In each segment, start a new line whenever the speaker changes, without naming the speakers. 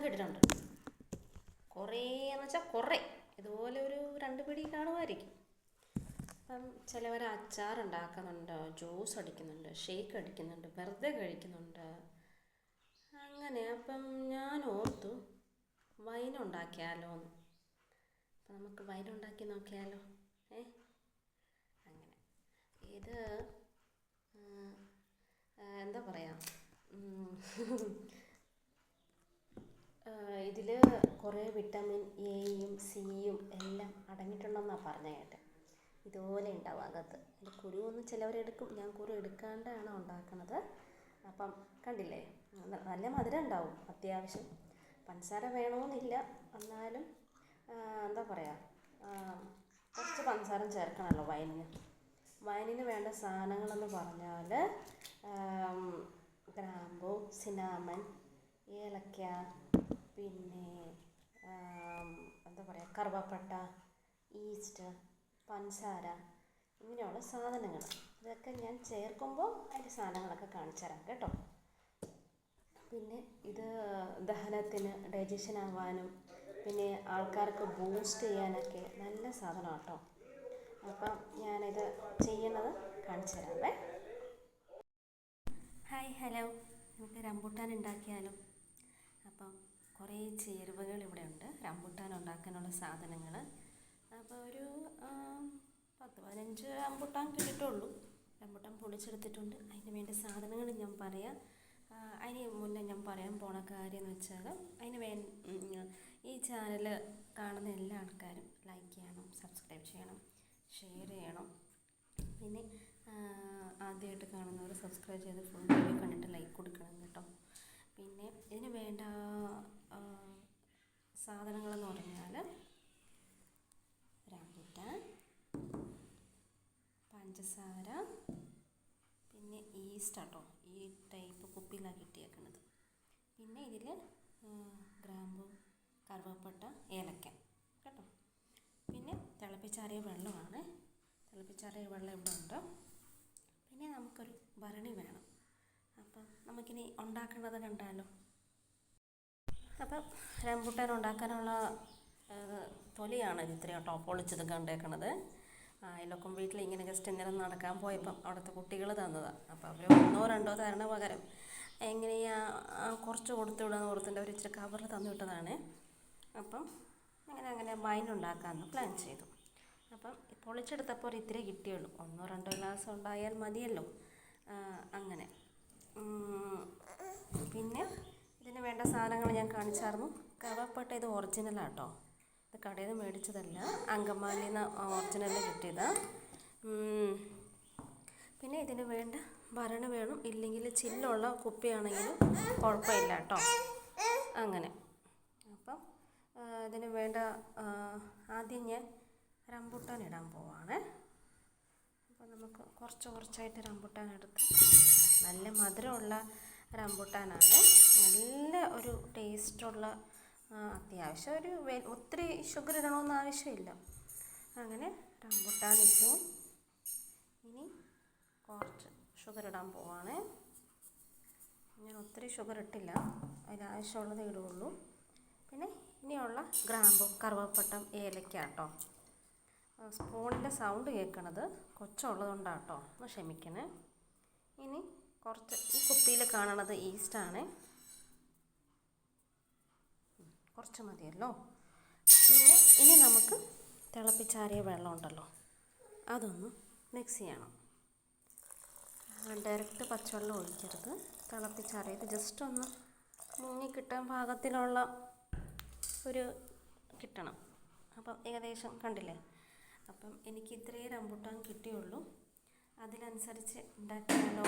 റംബൂട്ടാനൊക്കെ ഇട്ടിട്ടുണ്ട്. കുറേ എന്ന് വെച്ചാൽ കുറേ, ഇതുപോലെ ഒരു 2 പിടി കാണുമായിരിക്കും. അപ്പം ചിലവർ അച്ചാറുണ്ടാക്കുന്നുണ്ട്, ജ്യൂസ് അടിക്കുന്നുണ്ട്, ഷേക്ക് അടിക്കുന്നുണ്ട്, വെറുതെ കഴിക്കുന്നുണ്ട്. അങ്ങനെ അപ്പം ഞാൻ ഓർത്തു വൈൻ ഉണ്ടാക്കിയാലോ എന്ന്. അപ്പം നമുക്ക് വൈൻ ഉണ്ടാക്കി നോക്കിയാലോ. അങ്ങനെ ഇത് എന്താ പറയുക, ഇതിൽ കുറേ വിറ്റാമിൻ എയും സിയും എല്ലാം അടങ്ങിയിട്ടുണ്ടെന്നാണ് പറഞ്ഞ കേട്ടെ. ഇതുപോലെ ഉണ്ടാവും അകത്ത്. അതിൻ്റെ കുരുവൊന്നും ചിലവരെടുക്കും, ഞാൻ കുരു എടുക്കാണ്ടാണ് ഉണ്ടാക്കുന്നത്. അപ്പം കണ്ടില്ലേ, നല്ല മധുരം ഉണ്ടാവും. അത്യാവശ്യം പഞ്ചസാര വേണമെന്നില്ല, എന്നാലും എന്താ പറയുക, കുറച്ച് പഞ്ചസാര ചേർക്കണമല്ലോ വൈനിന്. വൈനിന് വേണ്ട സാധനങ്ങളെന്ന് പറഞ്ഞാൽ ഗ്രാമ്പു, സിനാമൺ, ഏലക്ക, പിന്നെ എന്താ പറയുക, കറുവപ്പട്ട, ഈസ്റ്റ്, പഞ്ചസാര, ഇങ്ങനെയുള്ള സാധനങ്ങൾ. ഇതൊക്കെ ഞാൻ ചേർക്കുമ്പോൾ അതിൻ്റെ സാധനങ്ങളൊക്കെ കാണിച്ചു തരാം കേട്ടോ. പിന്നെ ഇത് ദഹനത്തിന്, ഡൈജഷൻ ആവാനും പിന്നെ ആൾക്കാർക്ക് ബൂസ്റ്റ് ചെയ്യാനൊക്കെ നല്ല സാധനമാണ് കേട്ടോ. അപ്പം ഞാനിത് ചെയ്യുന്നത് കാണിച്ചു തരാമേ. Hi, hello. നമുക്ക് റംബൂട്ടാൻ ഉണ്ടാക്കിയാലോ. അപ്പം കുറേ ചേരുവകൾ ഇവിടെ ഉണ്ട് റംബൂട്ടാൻ ഉണ്ടാക്കാനുള്ള സാധനങ്ങൾ. അപ്പോൾ ഒരു 10-15 റംബൂട്ടാൻ കിട്ടിയിട്ടുള്ളൂ. റംബൂട്ടാൻ പൊളിച്ചെടുത്തിട്ടുണ്ട്. അതിന് വേണ്ട സാധനങ്ങൾ ഞാൻ പറയാം. അതിന് മുന്നേ ഞാൻ പറയാൻ പോണ കാര്യം എന്ന് വെച്ചാൽ, ഈ ചാനൽ കാണുന്ന എല്ലാ ആൾക്കാരും ലൈക്ക് ചെയ്യണം, സബ്സ്ക്രൈബ് ചെയ്യണം, ഷെയർ ചെയ്യണം. പിന്നെ ആദ്യമായിട്ട് കാണുന്നവർ സബ്സ്ക്രൈബ് ചെയ്ത് ഫുൾ വീഡിയോ കണ്ടിട്ട് ലൈക്ക് കൊടുക്കണം കേട്ടോ. പിന്നെ ഇതിന് വേണ്ട സാധനങ്ങളെന്ന് പറഞ്ഞാൽ റംബൂട്ടാൻ, പഞ്ചസാര, പിന്നെ ഈസ്റ്റ് കേട്ടോ. ഈ ടൈപ്പ് കുപ്പിയിലാണ് കിട്ടിയേക്കുന്നത്. പിന്നെ ഇതിൽ ഗ്രാമ്പു, കറുവപ്പട്ട, ഏലക്ക കേട്ടോ. പിന്നെ തിളപ്പിച്ചാറിയ വെള്ളമാണ്. തിളപ്പിച്ചാറിയ വെള്ളം ഇവിടെ ഉണ്ട്. പിന്നെ നമുക്കൊരു ഭരണി വേണം. അപ്പം നമുക്കിനി ഉണ്ടാക്കുന്നത് കണ്ടാലോ. അപ്പം റംബൂട്ടാൻ ഉണ്ടാക്കാനുള്ള തൊലിയാണ് ഇത് ഇത്രയും കേട്ടോ പൊളിച്ചത് കണ്ടേക്കണത്. അതിലൊക്കെ വീട്ടിൽ ഇങ്ങനെ ജസ്റ്റ് ഇന്നലെ നടക്കാൻ പോയപ്പം അവിടുത്തെ കുട്ടികൾ തന്നതാണ്. അപ്പോൾ അവർ 1-2 തരണ പകരം എങ്ങനെയാ കുറച്ച് കൊടുത്തു വിടാന്ന് ഓർത്തിട്ട് അവർ ഇച്ചിരി കവറിൽ തന്നു വിട്ടതാണ്. അപ്പം അങ്ങനെ വൈൻ ഉണ്ടാക്കാമെന്ന് പ്ലാൻ ചെയ്തു. അപ്പം പൊളിച്ചെടുത്തപ്പോൾ ഒരു ഇത്തിരി കിട്ടിയുള്ളൂ. 1-2 ഗ്ലാസ് ഉണ്ടായാൽ മതിയല്ലോ. അങ്ങനെ പിന്നെ ഇതിന് വേണ്ട സാധനങ്ങൾ ഞാൻ കാണിച്ചായിരുന്നു. കറുവപ്പട്ട ഇത് ഒറിജിനലാട്ടോ, ഇത് കടയിൽ നിന്ന് മേടിച്ചതല്ല, അങ്കമാലിയിൽ നിന്ന് ഒറിജിനൽ കിട്ടിയതാണ്. പിന്നെ ഇതിന് വേണ്ട ഭരണി വേണം, ഇല്ലെങ്കിൽ ചില്ലുള്ള കുപ്പിയാണെങ്കിലും കുഴപ്പമില്ല കേട്ടോ. അങ്ങനെ അപ്പം ഇതിന് വേണ്ട ആദ്യം ഞാൻ റംബൂട്ടാൻ ഇടാൻ പോവാണ്. അപ്പോൾ നമുക്ക് കുറച്ചായിട്ട് റംബൂട്ടാൻ എടുത്ത്, നല്ല മധുരമുള്ള റംബൂട്ടാനാണ്, നല്ല ഒരു ടേസ്റ്റുള്ള, അത്യാവശ്യം ഒരു ഒത്തിരി ഷുഗർ ഇടണമെന്ന് ആവശ്യമില്ല. അങ്ങനെ റംബൂട്ടാൻ ഇട്ടു. ഇനി കുറച്ച് ഷുഗർ ഇടാൻ പോവാണ്. ഞാൻ ഒത്തിരി ഷുഗർ ഇട്ടില്ല, അതിനാവശ്യമുള്ളത് ഇടുകയുള്ളൂ. പിന്നെ ഇനിയുള്ള ഗ്രാമ്പും, കറുവപ്പട്ടം, ഏലക്ക കേട്ടോ. സ്പൂണിൻ്റെ സൗണ്ട് കേൾക്കണത് കൊച്ചുള്ളതുകൊണ്ടാണ് കേട്ടോ, ഒന്ന് ക്ഷമിക്കണേ. ഇനി കുറച്ച് ഈ കുപ്പിയിൽ കാണണത് ഈസ്റ്റാണ്, കുറച്ച് മതിയല്ലോ. പിന്നെ ഇനി നമുക്ക് തിളപ്പിച്ചാറിയ വെള്ളം ഉണ്ടല്ലോ, അതൊന്ന് മിക്സ് ചെയ്യണം. ഡയറക്റ്റ് പച്ചവെള്ളം ഒഴിക്കരുത്, തിളപ്പിച്ചാറിയത് ജസ്റ്റ് ഒന്ന് മുങ്ങിക്കിട്ടാൻ പാകത്തിലുള്ള ഒരു കിട്ടണം. അപ്പം ഏകദേശം കണ്ടില്ലേ. അപ്പം എനിക്ക് ഇത്രയും റംബൂട്ടാൻ കിട്ടിയുള്ളൂ, അതിനനുസരിച്ച് ഉണ്ടാക്കിയാലോ.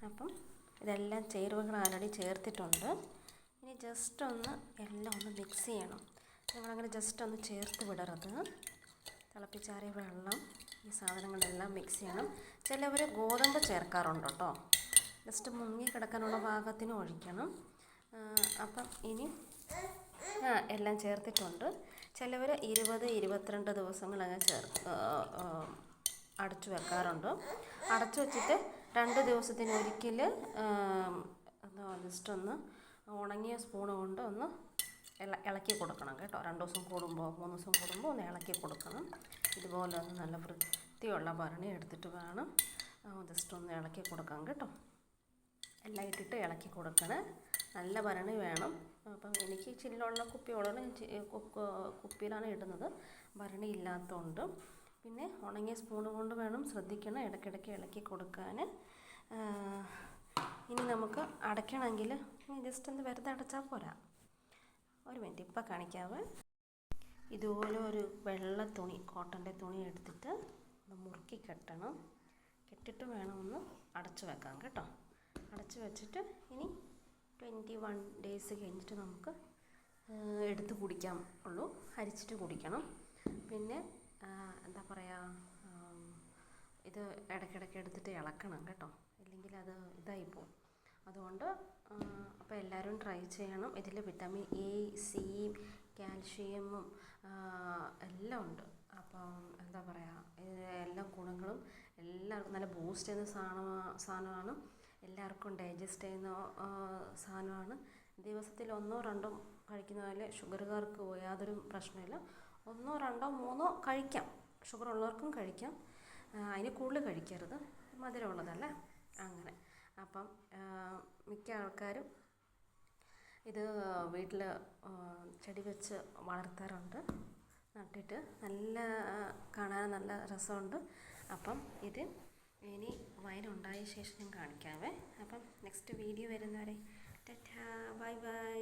അപ്പം ഇതെല്ലാം ചേരുവകൾ ആൾറെഡി ചേർത്തിട്ടുണ്ട്. ഇനി ജസ്റ്റ് ഒന്ന് എല്ലാം ഒന്ന് മിക്സ് ചെയ്യണം. നമ്മളങ്ങനെ ജസ്റ്റ് ഒന്ന് ചേർത്ത് വിടരുത്. തിളപ്പിച്ചാറിയ വെള്ളം, ഈ സാധനങ്ങളെല്ലാം മിക്സ് ചെയ്യണം. ചിലവർ ഗോതമ്പ് ചേർക്കാറുണ്ട് കേട്ടോ, ജസ്റ്റ് മുങ്ങി കിടക്കാനുള്ള പാകത്തിന് ഒഴിക്കണം. അപ്പം ഇനി എല്ലാം ചേർത്തിട്ടുണ്ട്. ചിലവർ 20-22 ദിവസങ്ങളങ്ങ് അടച്ചു വെക്കാറുണ്ട്. അടച്ചു വെച്ചിട്ട് 2 ദിവസത്തിനൊരിക്കൽ ജസ്റ്റ് ഒന്ന് ഉണങ്ങിയ സ്പൂണ് കൊണ്ട് ഒന്ന് ഇളക്കി കൊടുക്കണം കേട്ടോ. 2 ദിവസം കൂടുമ്പോൾ 3 ദിവസം കൂടുമ്പോൾ ഒന്ന് ഇളക്കി കൊടുക്കണം. ഇതുപോലെ ഒന്ന് നല്ല വൃത്തിയുള്ള ഭരണി എടുത്തിട്ട് വേണം ജസ്റ്റ് ഒന്ന് ഇളക്കി കൊടുക്കാം കേട്ടോ. എല്ലാം ഇട്ടിട്ട് ഇളക്കി കൊടുക്കണേ. നല്ല ഭരണി വേണം. അപ്പം എനിക്ക് ചില്ലുള്ള കുപ്പിയിലാണ് ഇടുന്നത്, ഭരണി ഇല്ലാത്തതുകൊണ്ട്. പിന്നെ ഉണങ്ങിയ സ്പൂണ് കൊണ്ട് വേണം ശ്രദ്ധിക്കണം ഇടയ്ക്കിടയ്ക്ക് ഇളക്കി കൊടുക്കാൻ. ഇനി നമുക്ക് അടയ്ക്കണമെങ്കിൽ ജസ്റ്റ് ഒന്ന് വെറുതെ അടച്ചാൽ പോരാ. ഒരു മിനിറ്റ്, ഇപ്പം കാണിക്കാവേ. ഇതുപോലെ ഒരു വെള്ള തുണി, കോട്ടൻ്റെ തുണി എടുത്തിട്ട് ഒന്ന് മുറുക്കി കെട്ടണം. കെട്ടിട്ട് വേണം ഒന്ന് അടച്ചു വെക്കാം കേട്ടോ. അടച്ചു വെച്ചിട്ട് ഇനി 21 ഡേയ്സ് കഴിഞ്ഞിട്ട് നമുക്ക് എടുത്ത് കുടിക്കാൻ ഉള്ളൂ. അരിച്ചിട്ട് കുടിക്കണം. പിന്നെ എന്താ പറയുക, ഇത് ഇടയ്ക്കിടയ്ക്ക് എടുത്തിട്ട് ഇളക്കണം കേട്ടോ, ഇല്ലെങ്കിൽ അത് ഇതായിപ്പോവും. അതുകൊണ്ട് അപ്പോൾ എല്ലാവരും ട്രൈ ചെയ്യണം. ഇതിൽ വിറ്റാമിൻ എ, സി, കാൽഷ്യമും എല്ലാം ഉണ്ട്. അപ്പം എന്താ പറയുക, ഇതിന് എല്ലാ ഗുണങ്ങളും എല്ലാവർക്കും നല്ല ബൂസ്റ്റ് ചെയ്യുന്ന സാധനമാണ്. എല്ലാവർക്കും ഡൈജസ്റ്റ് ചെയ്യുന്ന സാധനമാണ്. ദിവസത്തിൽ 1 2 കഴിക്കുന്നതിൽ ഷുഗറുകാർക്ക് യാതൊരു പ്രശ്നമില്ല. 1 2 3 കഴിക്കാം, ഷുഗർ ഉള്ളവർക്കും കഴിക്കാം. അതിന് കൂടുതൽ കഴിക്കരുത്, മധുരമുള്ളതല്ലേ അങ്ങനെ. അപ്പം മിക്ക ആൾക്കാരും ഇത് വീട്ടിൽ ചെടി വെച്ച് വളർത്താറുണ്ട്, നട്ടിട്ട് നല്ല കാണാൻ നല്ല രസമുണ്ട്. അപ്പം ഇത് ഇനി വയനുണ്ടായ ശേഷം ഞാൻ കാണിക്കാവേ. അപ്പം നെക്സ്റ്റ് വീഡിയോ വരുന്നവരെ ടാറ്റാ, ബൈ ബൈ.